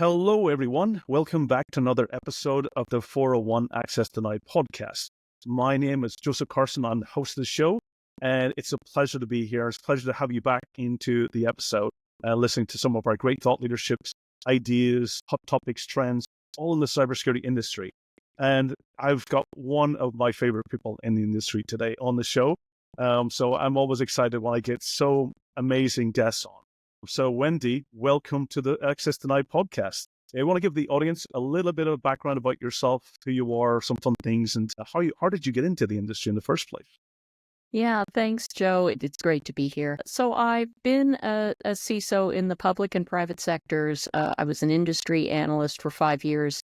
Hello, everyone. Welcome back to another episode of the 401 Access Denied podcast. My name is Joe Carson. I'm the host of the show, and it's a pleasure to be here. It's a pleasure to have you back into the episode, listening to some of our great thought leaderships, ideas, hot topics, trends, all in the cybersecurity industry. And I've got one of my favorite people in the industry today on the show. So I'm always excited when I get so amazing guests on. So Wendy, welcome to the Access Denied podcast. I want to give the audience a little bit of background about yourself, who you are, some fun things, and how did you get into the industry in the first place? Yeah, thanks, Joe. It's great to be here. So I've been a CISO in the public and private sectors. I was an industry analyst for 5 years.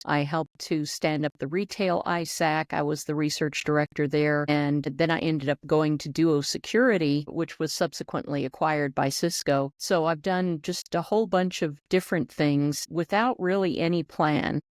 I helped to stand up the retail ISAC. I was the research director there. And then I ended up going to Duo Security, which was subsequently acquired by Cisco. So I've done just a whole bunch of different things without really any plan.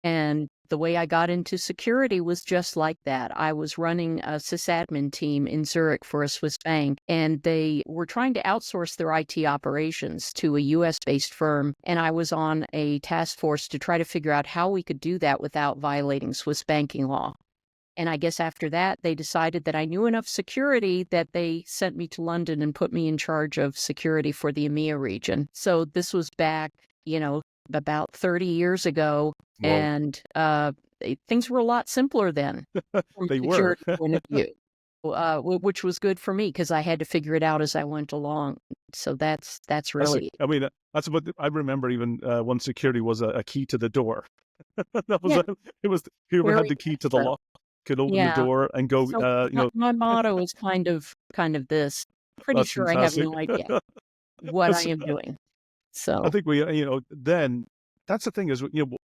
And the way I got into security was just like that. I was running a sysadmin team in Zurich for a Swiss bank, and they were trying to outsource their IT operations to a US-based firm. And I was on a task force to try to figure out how we could do that without violating Swiss banking law. And I guess after that, they decided that I knew enough security that they sent me to London and put me in charge of security for the EMEA region. So this was back, about 30 years ago. Whoa. And things were a lot simpler then from They a were. security point of view, which was good for me because I had to figure it out as I went along. So that's really. I remember even when security was a key to the door. That was Yeah, it was whoever had very the key much to the so. lock could open the Yeah. door and go. So my motto is kind of this. Pretty That's sure I have fantastic. no idea what I am doing. I So think then that's the thing is, when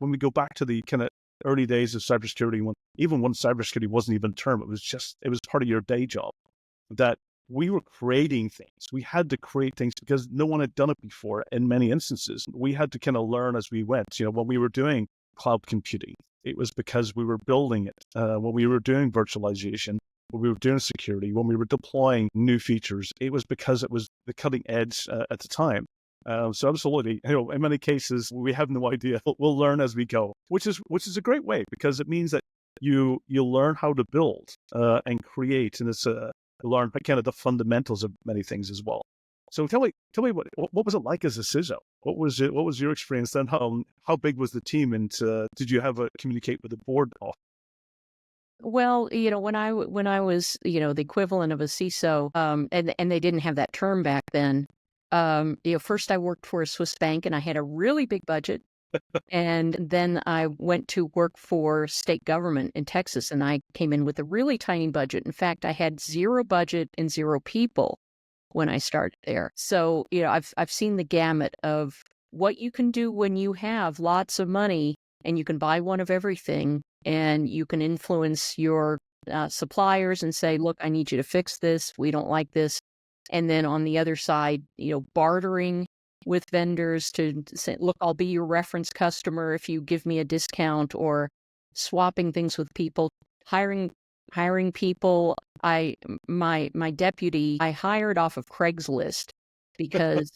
we go back to the kind of early days of cybersecurity, when cybersecurity wasn't even a term, it was part of your day job, that we were creating things. We had to create things because no one had done it before in many instances. We had to kind of learn as we went. When we were doing cloud computing, it was because we were building it. When we were doing virtualization, when we were doing security, when we were deploying new features, it was because it was the cutting edge at the time. So absolutely, in many cases, we have no idea. We'll learn as we go, which is a great way because it means that you learn how to build and create, and it's learn kind of the fundamentals of many things as well. So tell me what was it like as a CISO? What was your experience then? How big was the team, and did you have to communicate with the board? Well, when I was, the equivalent of a CISO, and they didn't have that term back then. First I worked for a Swiss bank and I had a really big budget. And then I went to work for state government in Texas and I came in with a really tiny budget. In fact, I had zero budget and zero people when I started there. So, I've seen the gamut of what you can do when you have lots of money and you can buy one of everything and you can influence your suppliers and say, look, I need you to fix this. We don't like this. And then on the other side, bartering with vendors to say, look, I'll be your reference customer if you give me a discount, or swapping things with people, hiring people. My deputy, I hired off of Craigslist because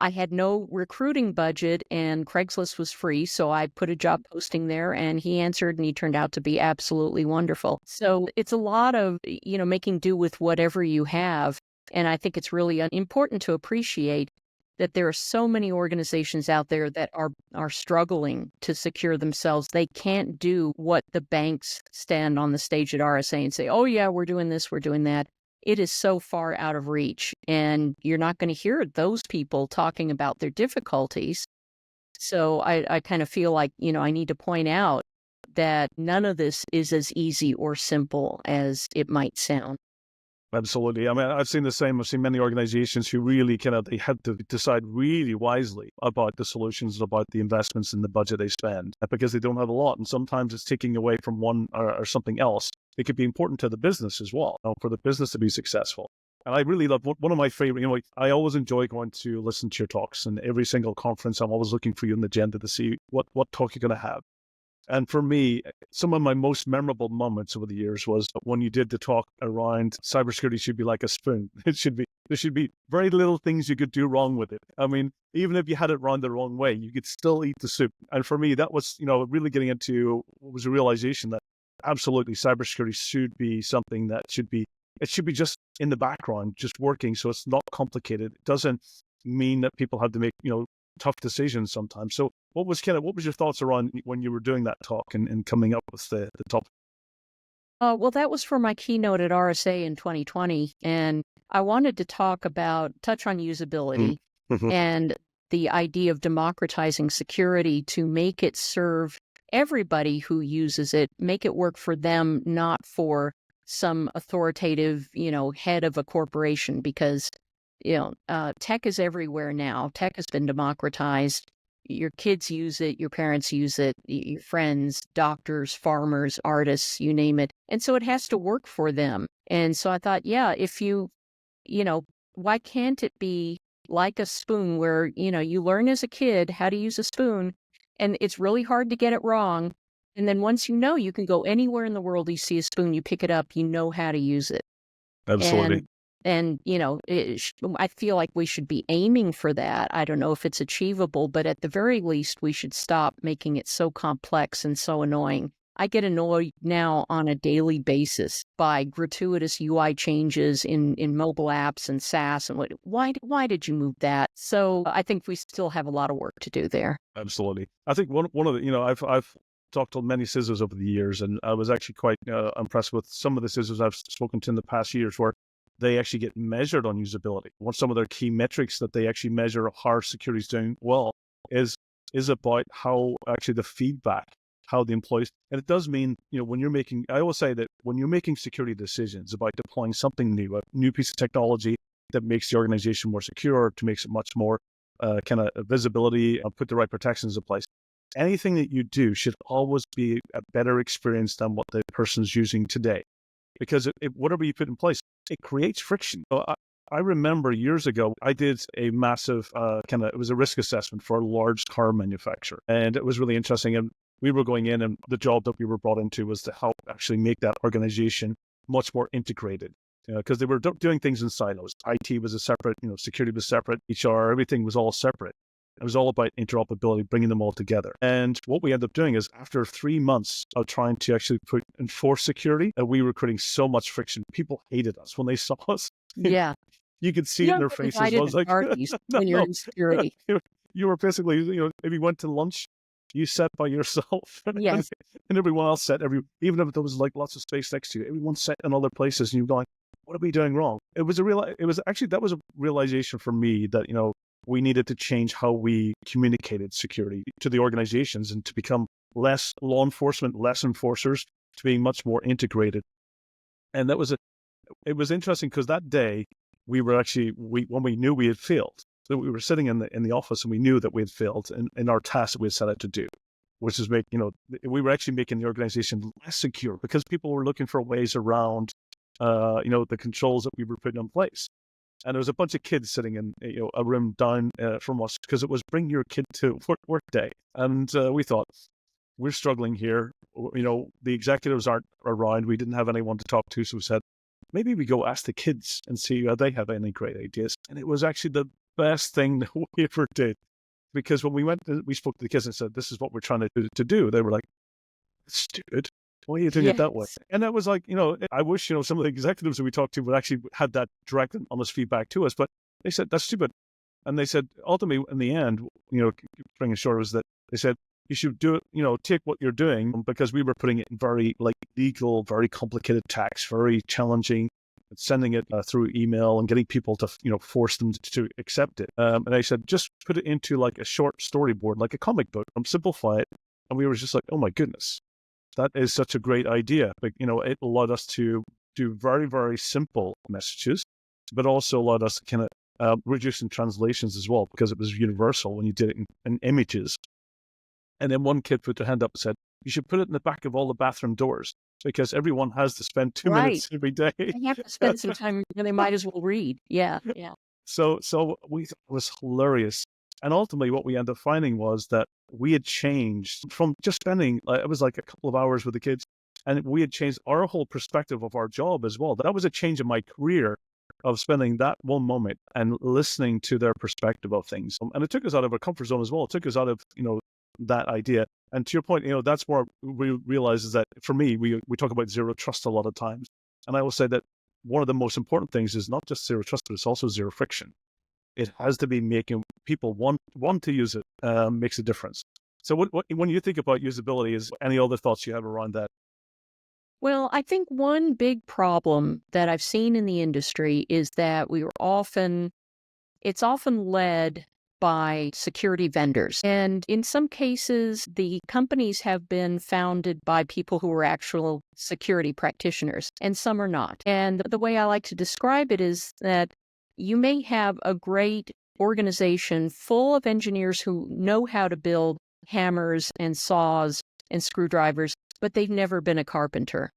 I had no recruiting budget and Craigslist was free. So I put a job posting there and he answered and he turned out to be absolutely wonderful. So it's a lot of, making do with whatever you have. And I think it's really important to appreciate that there are so many organizations out there that are struggling to secure themselves. They can't do what the banks stand on the stage at RSA and say, oh yeah, we're doing this, we're doing that. It is so far out of reach. And you're not going to hear those people talking about their difficulties. So I kind of feel like, I need to point out that none of this is as easy or simple as it might sound. Absolutely. I mean, I've seen the same. I've seen many organizations who really they had to decide really wisely about the solutions, about the investments and the budget they spend, because they don't have a lot. And sometimes it's taking away from one or something else. It could be important to the business as well, for the business to be successful. And I really love one of my favorite, I always enjoy going to listen to your talks, and every single conference, I'm always looking for you on the agenda to see what talk you're going to have. And for me, some of my most memorable moments over the years was when you did the talk around cybersecurity should be like a spoon. There should be very little things you could do wrong with it. I mean, even if you had it run the wrong way, you could still eat the soup. And for me, that was, really getting into what was a realization that absolutely cybersecurity should be something that it should be just in the background, just working. So it's not complicated. It doesn't mean that people have to make, tough decisions sometimes. So what was your thoughts around when you were doing that talk and coming up with the topic? Well, that was for my keynote at RSA in 2020, and I wanted to touch on usability Mm-hmm. and the idea of democratizing security to make it serve everybody who uses it, make it work for them, not for some authoritative, head of a corporation, because, tech is everywhere now. Tech has been democratized. Your kids use it, your parents use it, your friends, doctors, farmers, artists, you name it. And so it has to work for them. And so I thought, yeah, if why can't it be like a spoon where, you learn as a kid how to use a spoon and it's really hard to get it wrong. And then once you can go anywhere in the world, you see a spoon, you pick it up, you know how to use it. Absolutely. And I feel like we should be aiming for that. I don't know if it's achievable, but at the very least, we should stop making it so complex and so annoying. I get annoyed now on a daily basis by gratuitous UI changes in mobile apps and SaaS. And why did you move that? So I think we still have a lot of work to do there. Absolutely. I think one of the, I've talked to many CISOs over the years, and I was actually quite impressed with some of the CISOs I've spoken to in the past years where they actually get measured on usability. One some of their key metrics that they actually measure how security is doing well is about how actually the feedback, how the employees, and it does mean, when you're making, I always say that when you're making security decisions about deploying something new, a new piece of technology that makes the organization more secure, to makes it much more kind of visibility, put the right protections in place. Anything that you do should always be a better experience than what the person's using today. Because whatever you put in place, it creates friction. So I remember years ago, I did a massive it was a risk assessment for a large car manufacturer. And it was really interesting. And we were going in, and the job that we were brought into was to help actually make that organization much more integrated. Because they were doing things in silos. IT was a separate, security was separate, HR, everything was all separate. It was all about interoperability, bringing them all together. And what we ended up doing is after 3 months of trying to actually enforce security, we were creating so much friction. People hated us when they saw us. Yeah. You could see You it in don't their get faces. I invited was to like, parties no, when you're no. in security. You were basically, if you went to lunch, you sat by yourself. Yes. And everyone else sat even if there was like lots of space next to you, everyone sat in other places, and you're going, what are we doing wrong? That was a realization for me that, we needed to change how we communicated security to the organizations and to become less law enforcement, less enforcers, to being much more integrated. And it was interesting because that day we were actually, when we knew we had failed, so we were sitting in the office and we knew that we had failed in our task that we had set out to do, which is we were actually making the organization less secure because people were looking for ways around, the controls that we were putting in place. And there was a bunch of kids sitting in a room down from us because it was bring your kid to work day. And we thought, we're struggling here. The executives aren't around. We didn't have anyone to talk to. So we said, maybe we go ask the kids and see if they have any great ideas. And it was actually the best thing that we ever did. Because when we spoke to the kids and said, this is what we're trying to do. They were like, it's stupid. Why are you doing it that way? Yes. And that was like, I wish, some of the executives that we talked to would actually had that direct and honest feedback to us, but they said, that's stupid. And they said, ultimately, in the end, bringing it short was that they said, you should do it, take what you're doing, because we were putting it in very legal, very complicated tax, very challenging, sending it through email and getting people to, force them to accept it. And they said, just put it into like a short storyboard, like a comic book, and simplify it. And we were just like, oh my goodness. That is such a great idea. But, it allowed us to do very, very simple messages, but also allowed us to kind of reduce in translations as well, because it was universal when you did it in images. And then one kid put their hand up and said, you should put it in the back of all the bathroom doors, because everyone has to spend 2 minutes every day. They have to spend some time, and they might as well read. Yeah, yeah. So we thought it was hilarious. And ultimately, what we ended up finding was that we had changed from just spending, it was like a couple of hours with the kids, and we had changed our whole perspective of our job as well. That was a change in my career of spending that one moment and listening to their perspective of things. And it took us out of our comfort zone as well. It took us out of, that idea. And to your point, that's where we realize is that for me, we talk about zero trust a lot of times. And I will say that one of the most important things is not just zero trust, but it's also zero friction. It has to be making people want to use it, makes a difference. So when you think about usability, is any other thoughts you have around that? Well, I think one big problem that I've seen in the industry is that it's often led by security vendors. And in some cases, the companies have been founded by people who are actual security practitioners, and some are not. And the way I like to describe it is that you may have a great organization full of engineers who know how to build hammers and saws and screwdrivers, but they've never been a carpenter.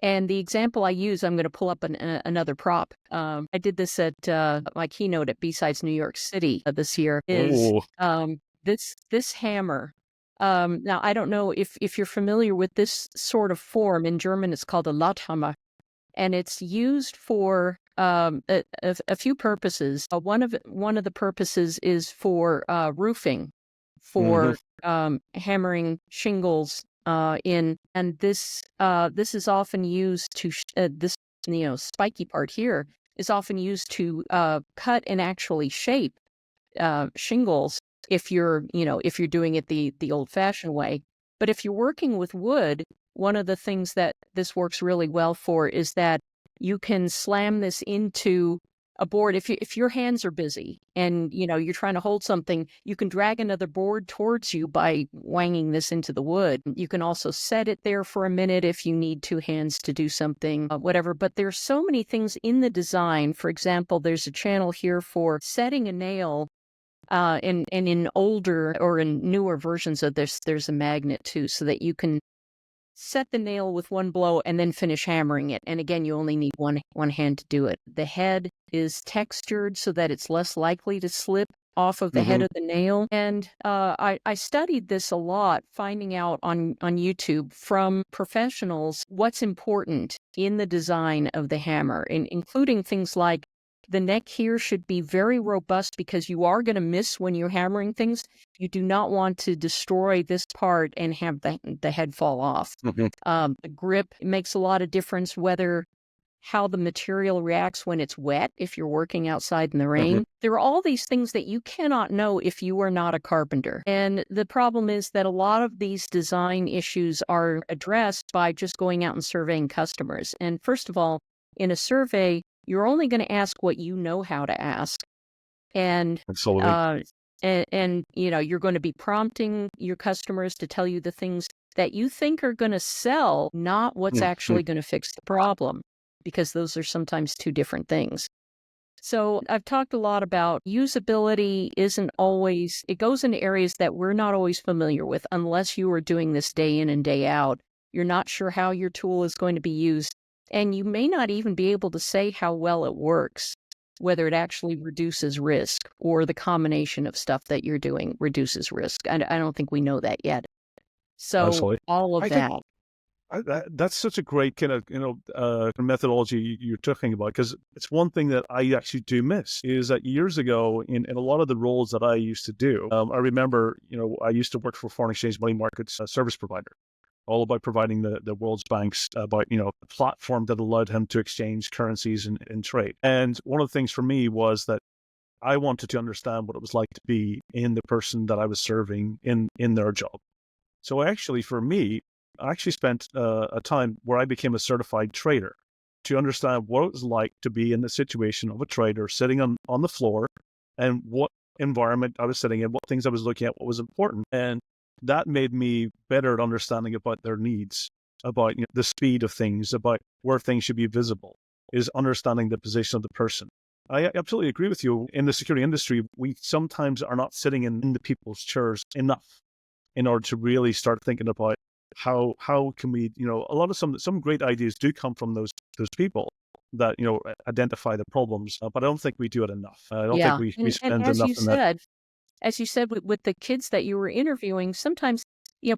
And the example I use, I'm going to pull up another prop. I did this at my keynote at B-Sides New York City this year, is this hammer. Now, I don't know if you're familiar with this sort of form. In German, it's called a Latthammer, and it's used for a few purposes. One of the purposes is for roofing, for hammering shingles in, and this is often used to this spiky part here is often used to cut and actually shape shingles if you're doing it the old-fashioned way. But if you're working with wood, one of the things that this works really well for is that you can slam this into a board. If your hands are busy and you're trying to hold something, you can drag another board towards you by wanging this into the wood. You can also set it there for a minute if you need two hands to do something, whatever. But there's so many things in the design. For example, there's a channel here for setting a nail. And in older or in newer versions of this, there's a magnet too, so that you can set the nail with one blow and then finish hammering it. And again, you only need one hand to do it. The head is textured so that it's less likely to slip off of the head of the nail. And I studied this a lot, finding out on YouTube from professionals what's important in the design of the hammer, including things like the neck here should be very robust because you are going to miss when you're hammering things. You do not want to destroy this part and have the head fall off. The grip makes a lot of difference, how the material reacts when it's wet, if you're working outside in the rain. There are all these things that you cannot know if you are not a carpenter. And the problem is that a lot of these design issues are addressed by just going out and surveying customers. And first of all, in a survey, you're only going to ask what you know how to ask. And Absolutely. and you're going to be prompting your customers to tell you the things that you think are going to sell, not what's actually going to fix the problem, because those are sometimes two different things. So I've talked a lot about usability it goes into areas that we're not always familiar with unless you are doing this day in and day out. You're not sure how your tool is going to be used. And you may not even be able to say how well it works, whether it actually reduces risk or the combination of stuff that you're doing reduces risk. I don't think we know that yet. So Absolutely. all of that. That's such a great kind of methodology you're talking about, because it's one thing that I actually do miss is that years ago in a lot of the roles that I used to do, I remember I used to work for foreign exchange money markets service provider, all about providing the world's banks about a platform that allowed him to exchange currencies and trade. And one of the things for me was that I wanted to understand what it was like to be in the person that I was serving in their job. So actually, for me, I actually spent a time where I became a certified trader to understand what it was like to be in the situation of a trader sitting on the floor and what environment I was sitting in, what things I was looking at, what was important. And that made me better at understanding about their needs, about the speed of things, about where things should be visible, is understanding the position of the person. I absolutely agree with you. In the security industry, we sometimes are not sitting in the people's chairs enough in order to really start thinking about how can we, a lot of some great ideas do come from those people that, identify the problems, but I don't think we do it enough. I don't think we And spend as enough you in that. said, as you said, with the kids that you were interviewing, sometimes,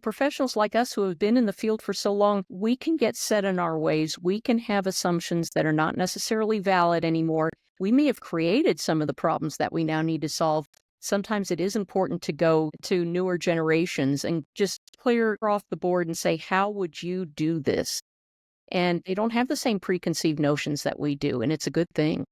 professionals like us who have been in the field for so long, we can get set in our ways. We can have assumptions that are not necessarily valid anymore. We may have created some of the problems that we now need to solve. Sometimes it is important to go to newer generations and just clear off the board and say, how would you do this? And they don't have the same preconceived notions that we do, and it's a good thing.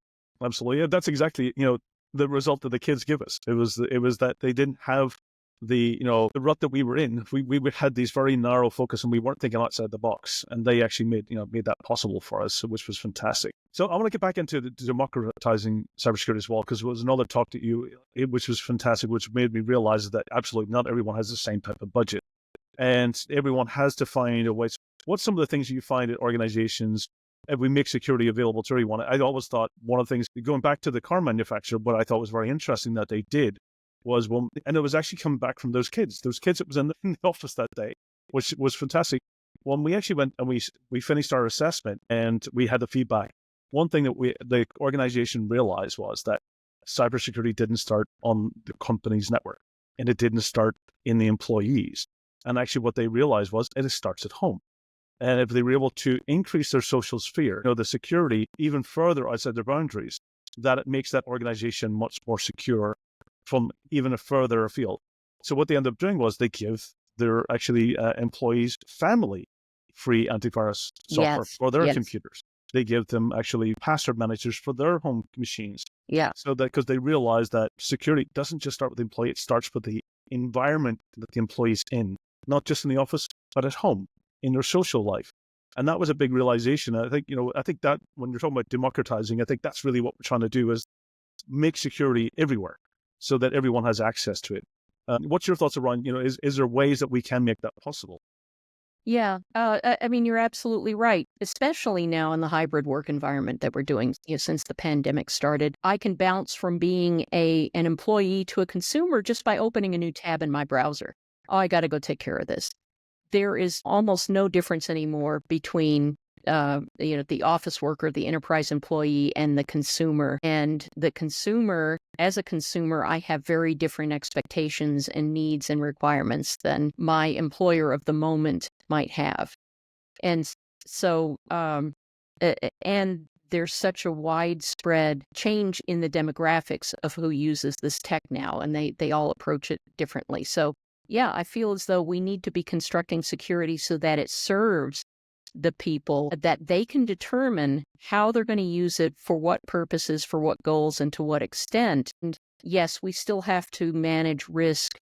Absolutely. Yeah, that's exactly, the result that the kids give us. It was that they didn't have the rut that we were in. We had these very narrow focus and we weren't thinking outside the box, and they actually made that possible for us, which was fantastic. So I want to get back into the democratizing cybersecurity as well, because it was another talk to you, which was fantastic, which made me realize that absolutely not everyone has the same type of budget, and everyone has to find a way. So what's some of the things you find at organizations if we make security available to everyone? I always thought one of the things, going back to the car manufacturer, what I thought was very interesting that they did was, and it was actually coming back from those kids that was in the office that day, which was fantastic. When we actually went and we finished our assessment and we had the feedback, one thing that the organization realized was that cybersecurity didn't start on the company's network, and it didn't start in the employees. And actually what they realized was it starts at home. And if they were able to increase their social sphere, the security even further outside their boundaries, that it makes that organization much more secure from even a further afield. So what they end up doing was they give their employees family free antivirus software for their computers. They give them actually password managers for their home machines. Yeah. So that, because they realize that security doesn't just start with the employee, it starts with the environment that the employee's in, not just in the office, but at home, in their social life. And that was a big realization. I think that when you're talking about democratizing, I think that's really what we're trying to do, is make security everywhere so that everyone has access to it. What's your thoughts around, is there ways that we can make that possible? Yeah. I mean, you're absolutely right, especially now in the hybrid work environment that we're doing since the pandemic started. I can bounce from being an employee to a consumer just by opening a new tab in my browser. Oh, I got to go take care of this. There is almost no difference anymore between the office worker, the enterprise employee, and the consumer. And the consumer, as a consumer, I have very different expectations and needs and requirements than my employer of the moment might have. And so, and there's such a widespread change in the demographics of who uses this tech now, and they all approach it differently. So, yeah, I feel as though we need to be constructing security so that it serves the people, that they can determine how they're going to use it, for what purposes, for what goals, and to what extent. And yes, we still have to manage risk,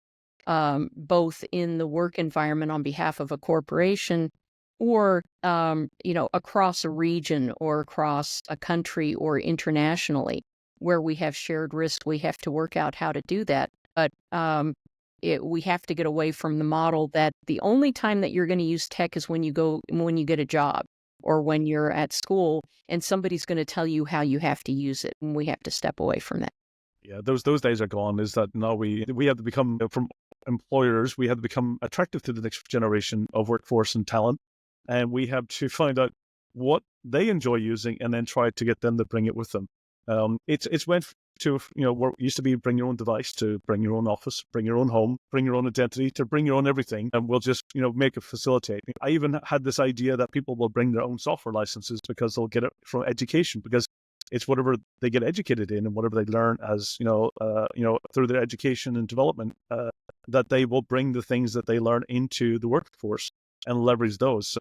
both in the work environment on behalf of a corporation, or across a region or across a country or internationally, where we have shared risk. We have to work out how to do that. But we have to get away from the model that the only time that you're going to use tech is when you get a job or when you're at school, and somebody's going to tell you how you have to use it. And we have to step away from that. Yeah, those days are gone. Is that now we have to become, from employers, we have to become attractive to the next generation of workforce and talent, and we have to find out what they enjoy using and then try to get them to bring it with them. It's went to, where it used to be bring your own device, to bring your own office, bring your own home, bring your own identity, to bring your own everything, and we'll just, make it facilitate. I even had this idea that people will bring their own software licenses because they'll get it from education, because it's whatever they get educated in and whatever they learn as, through their education and development, that they will bring the things that they learn into the workforce and leverage those.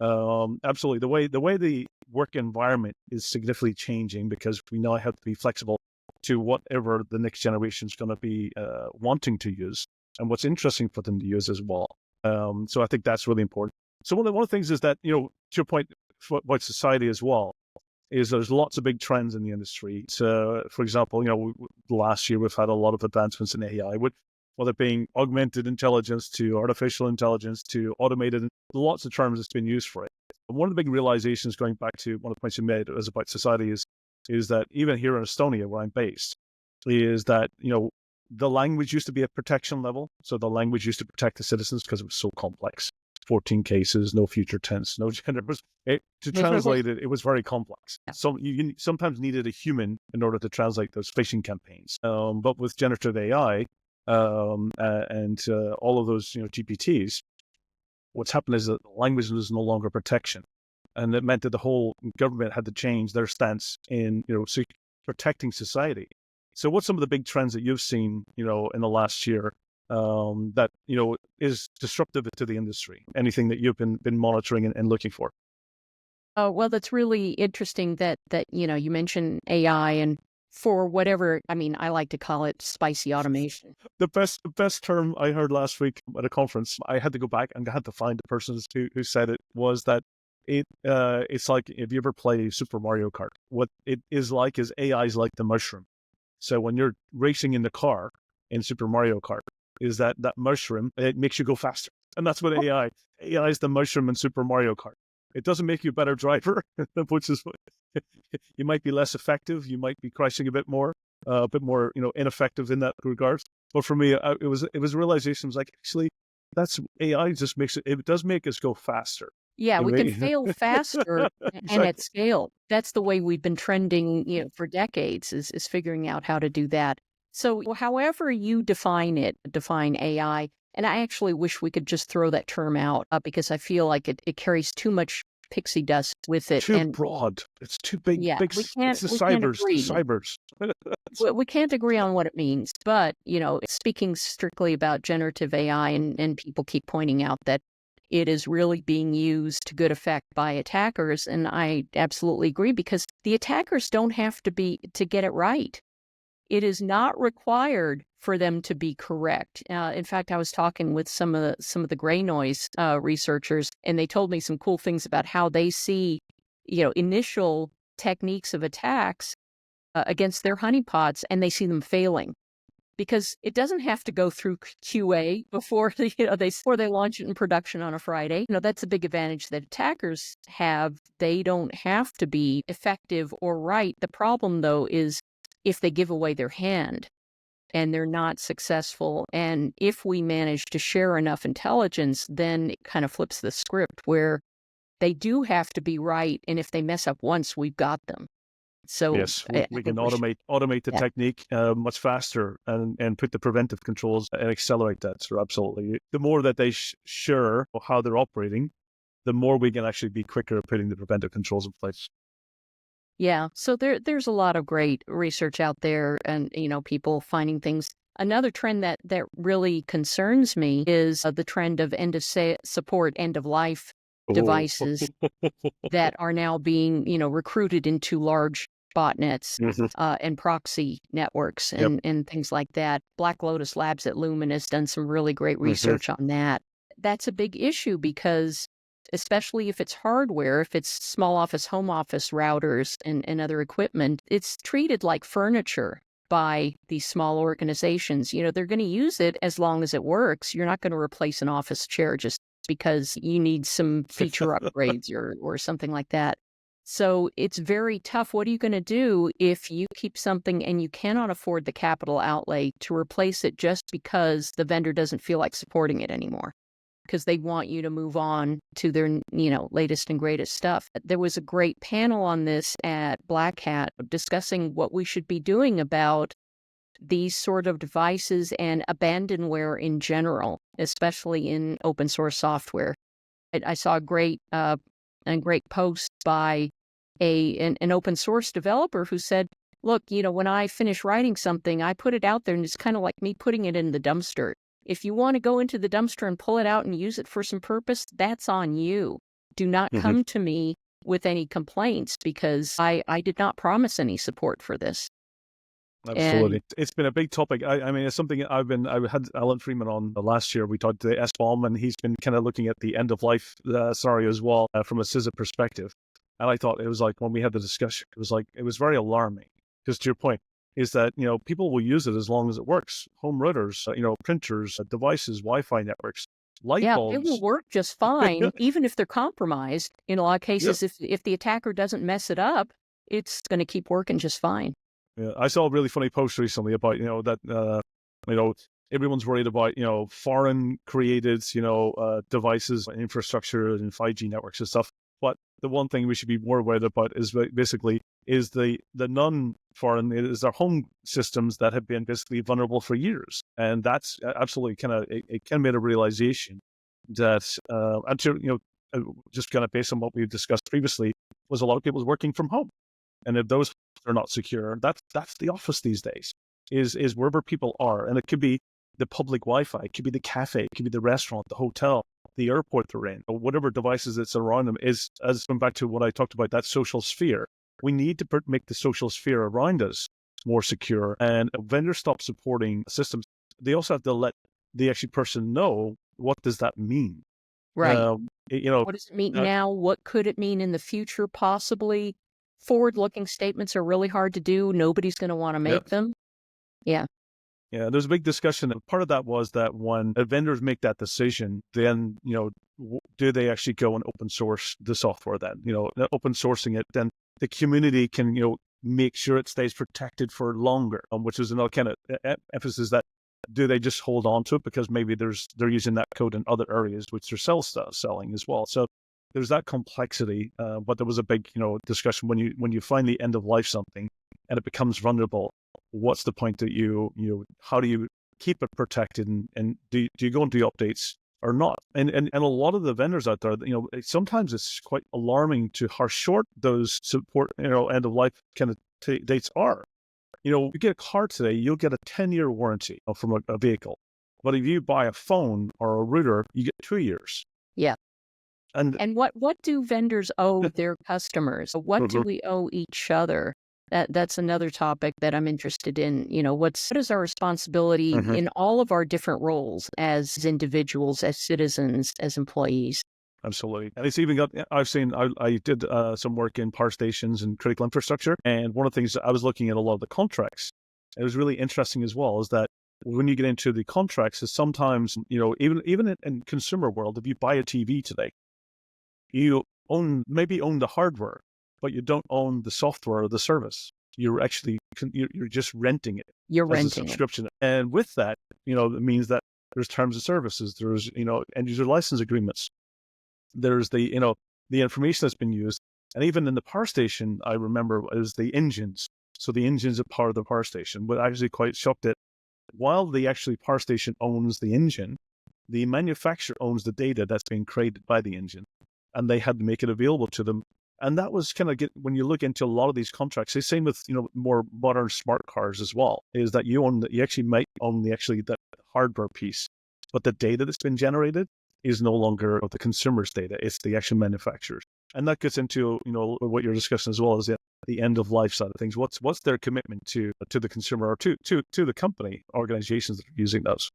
Absolutely. The way the work environment is significantly changing, because we now have to be flexible to whatever the next generation is going to be wanting to use, and what's interesting for them to use as well. So I think that's really important. So one of the things is that, to your point about society as well, is there's lots of big trends in the industry. So, for example, last year we've had a lot of advancements in AI, whether it being augmented intelligence to artificial intelligence to automated, lots of terms that's been used for it. And one of the big realizations, going back to one of the points you made, is about society, is that even here in Estonia, where I'm based, is that, the language used to be a protection level. So the language used to protect the citizens because it was so complex. 14 cases, no future tense, no gender. To translate it, it was very complex. So you sometimes needed a human in order to translate those phishing campaigns. But with generative AI, and all of those, GPTs, what's happened is that language was no longer protection. And it meant that the whole government had to change their stance in, protecting society. So what's some of the big trends that you've seen, in the last year that, is disruptive to the industry? Anything that you've been monitoring and looking for? Oh, well, that's really interesting that you mentioned AI and for whatever, I mean, I like to call it spicy automation. The best term I heard last week at a conference, I had to go back and I had to find the person who said it, was that it's like if you ever play Super Mario Kart, what it is like is AI is like the mushroom. So when you're racing in the car in Super Mario Kart, is that mushroom, it makes you go faster. And that's what AI is the mushroom in Super Mario Kart. It doesn't make you a better driver, which is you might be less effective. You might be crashing a bit more, ineffective in that regards. But for me, it was a realization. It was like, actually, that's AI just it does make us go faster. Yeah, It we can may- fail faster and at exactly. scale. That's the way we've been trending, for decades is figuring out how to do that. So however you define AI, and I actually wish we could just throw that term out because I feel like it carries too much pixie dust with it. Too And broad. It's too big. yeah, Big. It's the we can't cybers. The agree. cybers. We can't agree on what it means, but, speaking strictly about generative AI and people keep pointing out that it is really being used to good effect by attackers. And I absolutely agree because the attackers don't have to get it right. It is not required for them to be correct. In fact, I was talking with some of the gray noise researchers, and they told me some cool things about how they see, initial techniques of attacks against their honeypots, and they see them failing because it doesn't have to go through QA before before they launch it in production on a Friday. That's a big advantage that attackers have. They don't have to be effective or right. The problem, though, is if they give away their hand and they're not successful. And if we manage to share enough intelligence, then it kind of flips the script where they do have to be right. And if they mess up once, we've got them. So Yes, I we can think we should. automate the Yeah. technique much faster and put the preventive controls and accelerate that. So absolutely, the more that they share how they're operating, the more we can actually be quicker at putting the preventive controls in place. Yeah. So there's a lot of great research out there and, people finding things. Another trend that really concerns me is the trend of support, end of life Oh, devices that are now being, recruited into large botnets mhm. and proxy networks Yep. and things like that. Black Lotus Labs at Lumen has done some really great Hmm. research on that. That's a big issue because especially if it's hardware, if it's small office, home office routers and other equipment, it's treated like furniture by these small organizations. They're going to use it as long as it works. You're not going to replace an office chair just because you need some feature upgrades or something like that. So it's very tough. What are you going to do if you keep something and you cannot afford the capital outlay to replace it just because the vendor doesn't feel like supporting it anymore? Because they want you to move on to their, latest and greatest stuff. There was a great panel on this at Black Hat discussing what we should be doing about these sort of devices and abandonware in general, especially in open source software. I saw a great post by an open source developer who said, look, when I finish writing something, I put it out there and it's kind of like me putting it in the dumpster. If you want to go into the dumpster and pull it out and use it for some purpose, that's on you. Do not Hmm. come to me with any complaints because I did not promise any support for this. And Absolutely. It's been a big topic. I mean, it's something I had Alan Freeman on last year. We talked to S-Bomb, and he's been kind of looking at the end of life scenario as well from a CISA perspective. And I thought it was like, when we had the discussion, it was very alarming. Because to your point, is that, people will use it as long as it works. Home routers, printers, devices, Wi-Fi networks, light yeah, it will bulbs. work just fine, even if they're compromised. In a lot of Yeah. cases, if the attacker doesn't mess it up, it's going to keep working just fine. Yeah, I saw a really funny post recently about, that, everyone's worried about, foreign created, devices, infrastructure and 5G networks and stuff. But the one thing we should be more worried about is basically is the non-foreign, it is our home systems that have been basically vulnerable for years. And that's absolutely it kind of made a realization that, just kind of based on what we've discussed previously, was a lot of people working from home. And if those are not secure, that's the office these days, is wherever people are. And it could be the public Wi-Fi, it could be the cafe, it could be the restaurant, the hotel, the airport they're in, or whatever devices that's around them. Is, as going back to what I talked about, that social sphere. We need to make the social sphere around us more secure. And if vendors stop supporting systems, they also have to let the actual person know, what does that mean? Right. What does it mean now? What could it mean in the future, possibly? Forward-looking statements are really hard to do. Nobody's going to want to make them. Yeah. Yeah, there's a big discussion. Part of that was that when vendors make that decision, then, do they actually go and open source the software then? Open sourcing it, then the community can, make sure it stays protected for longer, which is another kind of emphasis that, do they just hold on to it because maybe they're using that code in other areas, which they're selling as well. So there's that complexity. But there was a big, discussion when you finally end of life something and it becomes vulnerable. What's the point that how do you keep it protected, and do you go and do updates or not? And a lot of the vendors out there, sometimes it's quite alarming to how short those support, end of life kind of dates are. You get a car today, you'll get a 10-year warranty from a vehicle. But if you buy a phone or a router, you get 2 years. Yeah. And what do vendors owe their customers? What do we owe each other? That's another topic that I'm interested in. What is our responsibility in all of our different roles as individuals, as citizens, as employees? Absolutely. And it's even got, I did some work in power stations and critical infrastructure. And one of the things I was looking at a lot of the contracts, it was really interesting as well, is that when you get into the contracts, is sometimes, even in consumer world, if you buy a TV today, you maybe own the hardware, but you don't own the software or the service. You're actually, you're just renting it. You're as a renting subscription. And with that, it means that there's terms of services, there's, end user license agreements. There's the information that's been used. And even in the power station, I remember it was the engines. So the engines are part of the power station. But I was actually quite shocked that while the actually power station owns the engine, the manufacturer owns the data that's being created by the engine. And they had to make it available to them. And that was kind of when you look into a lot of these contracts, the same with, more modern smart cars as well, is that you actually might own the hardware piece, but the data that's been generated is no longer of the consumer's data. It's the actual manufacturers. And that gets into, what you're discussing as well, is the end of life side of things. What's their commitment to the consumer, or to the company organizations that are using those?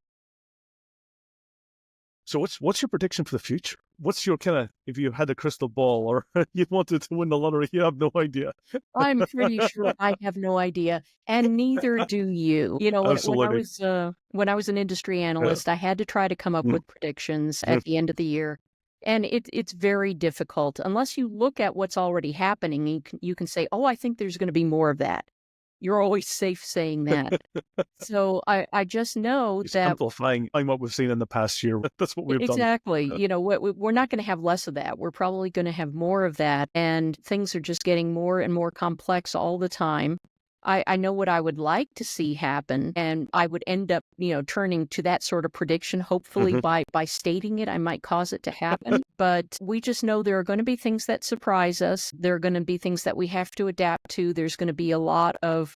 So what's your prediction for the future? What's your if you had a crystal ball or you wanted to win the lottery, you have no idea. I'm pretty sure I have no idea, and neither do you. When I was an industry analyst, I had to try to come up with predictions at the end of the year. And it's very difficult unless you look at what's already happening. You can say, oh, I think there's going to be more of that. You're always safe saying that. So I just know It's that amplifying what we've seen in the past year. That's what we've done. exactly. We're not going to have less of that. We're probably going to have more of that. And things are just getting more and more complex all the time. I know what I would like to see happen, and I would end up, turning to that sort of prediction. Hopefully by stating it, I might cause it to happen. But we just know there are going to be things that surprise us. There are going to be things that we have to adapt to. There's going to be a lot of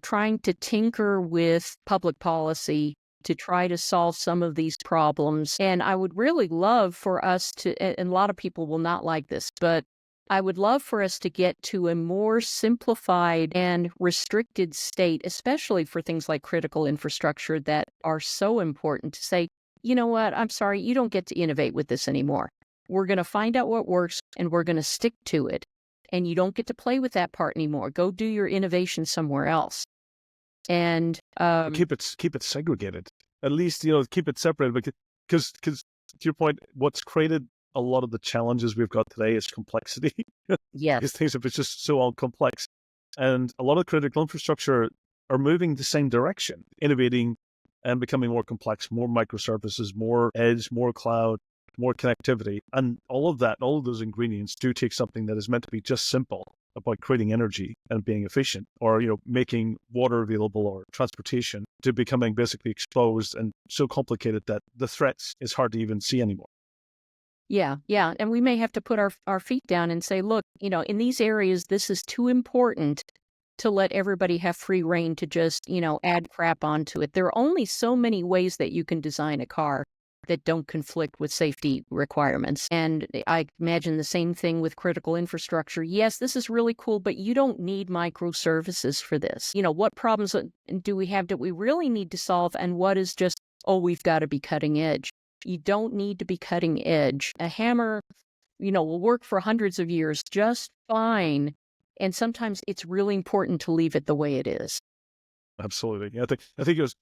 trying to tinker with public policy to try to solve some of these problems. And I would really love for us to, and a lot of people will not like this, but I would love for us to get to a more simplified and restricted state, especially for things like critical infrastructure that are so important, to say, you know what, I'm sorry, you don't get to innovate with this anymore. We're going to find out what works and we're going to stick to it. And you don't get to play with that part anymore. Go do your innovation somewhere else. And keep it segregated. At least, keep it separated, because to your point, what's created a lot of the challenges we've got today is complexity. yes, Because things are just so all complex. And a lot of critical infrastructure are moving the same direction, innovating and becoming more complex, more microservices, more edge, more cloud, more connectivity. And all of those ingredients do take something that is meant to be just simple about creating energy and being efficient, or making water available or transportation, to becoming basically exposed and so complicated that the threats is hard to even see anymore. Yeah, yeah. And we may have to put our feet down and say, look, in these areas, this is too important to let everybody have free reign to just, add crap onto it. There are only so many ways that you can design a car that don't conflict with safety requirements. And I imagine the same thing with critical infrastructure. Yes, this is really cool, but you don't need microservices for this. What problems do we have that we really need to solve? And what is just, oh, we've got to be cutting edge? You don't need to be cutting edge. A hammer, will work for hundreds of years just fine. And sometimes it's really important to leave it the way it is. Absolutely. Yeah, I think it was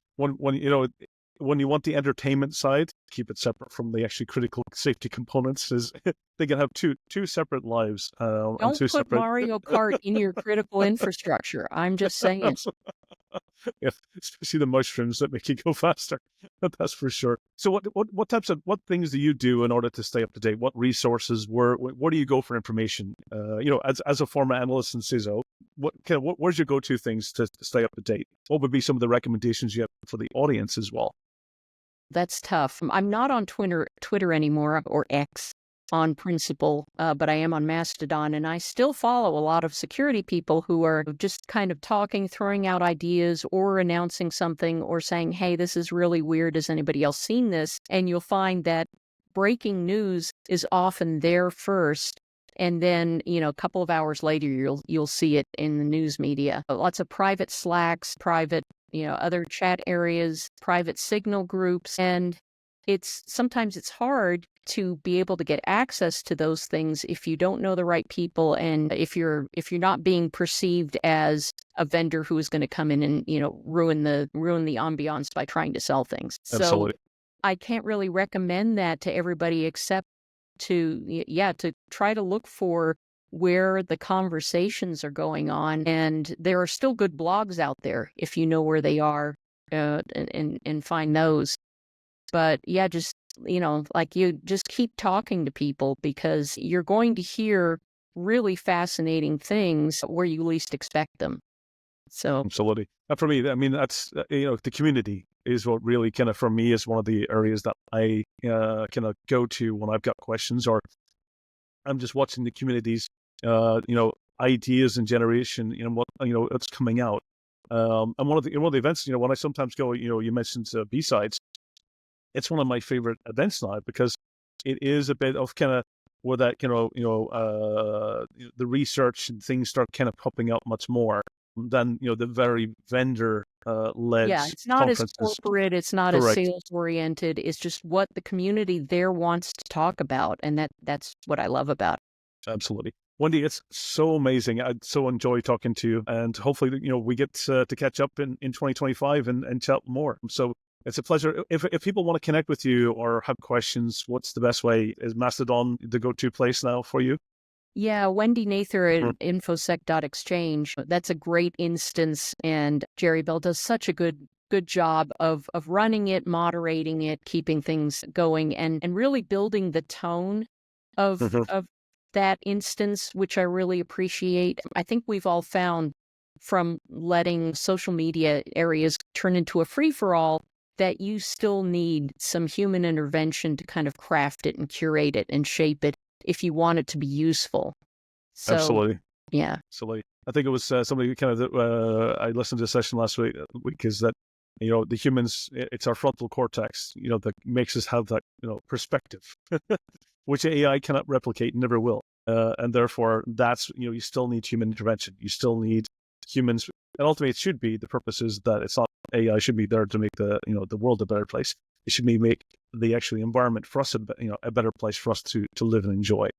when you want the entertainment side, keep it separate from the actually critical safety components. Is they can have two separate lives. And Don't two put separate. Mario Kart in your critical infrastructure. I'm just saying. Yeah, especially the mushrooms that make you go faster. That's for sure. So what things do you do in order to stay up to date? What resources, where do you go for information? As a former analyst in CISO, where's your go-to things to stay up to date? What would be some of the recommendations you have for the audience as well? That's tough. I'm not on Twitter anymore, or X on principle, but I am on Mastodon, and I still follow a lot of security people who are just kind of talking, throwing out ideas, or announcing something, or saying, hey, this is really weird. Has anybody else seen this? And you'll find that breaking news is often there first. And then, a couple of hours later, you'll see it in the news media. Lots of private Slacks, private, other chat areas, private Signal groups. And sometimes it's hard to be able to get access to those things if you don't know the right people, and if you're not being perceived as a vendor who is going to come in and ruin the ambiance by trying to sell things. Absolutely. So I can't really recommend that to everybody, except to try to look for where the conversations are going on. And there are still good blogs out there if you know where they are, and find those. But yeah, just, you just keep talking to people, because you're going to hear really fascinating things where you least expect them. So Absolutely. And for me, I mean, that's, the community is what really kind of, for me, is one of the areas that I kind of go to when I've got questions, or I'm just watching the communities, ideas and generation, what's coming out. And one of the events, when I sometimes go, you mentioned B-sides, it's one of my favorite events now, because it is a bit of kind of where that, the research and things start kind of popping up much more than, the very vendor led yeah, it's not as conferences. corporate, it's not as Correct. sales oriented. It's just what the community there wants to talk about, and that's what I love about it. Absolutely. Wendy, it's so amazing. I so enjoy talking to you, and hopefully, we get to catch up in 2025 and chat more. So it's a pleasure. If people want to connect with you or have questions, what's the best way? Is Mastodon the go-to place now for you? Yeah, Wendy Nather at infosec.exchange. That's a great instance, and Jerry Bell does such a good job of running it, moderating it, keeping things going, and really building the tone of that instance, which I really appreciate. I think we've all found, from letting social media areas turn into a free-for-all, that you still need some human intervention to kind of craft it and curate it and shape it if you want it to be useful. So, Absolutely. yeah. Absolutely. I think it was somebody who kind of, I listened to a session last week, is that, the humans, it's our frontal cortex, that makes us have that, perspective, which AI cannot replicate, never will. And therefore, that's, you still need human intervention. You still need humans. And ultimately, it should be, the purpose is that it's not, AI should be there to make the world a better place. It should be make the actual environment for us a better place for us to live and enjoy.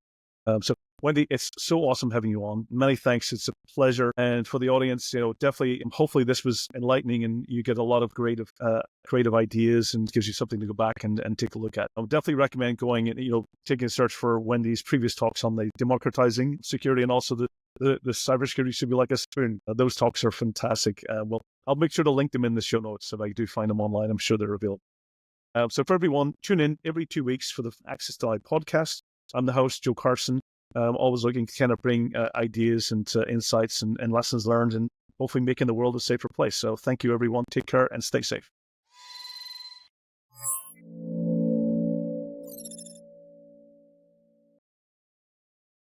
So Wendy, it's so awesome having you on. Many thanks. It's a pleasure. And for the audience, definitely, hopefully this was enlightening and you get a lot of creative ideas and gives you something to go back and take a look at. I would definitely recommend going and, taking a search for Wendy's previous talks on the democratizing security, and also the cybersecurity should be like a spoon. Those talks are fantastic. Well, I'll make sure to link them in the show notes. If I do find them online, I'm sure they're available. So for everyone, tune in every 2 weeks for the Access to AI podcast. I'm the host, Joe Carson. Always looking to kind of bring ideas and insights and lessons learned, and hopefully making the world a safer place. So thank you, everyone. Take care and stay safe.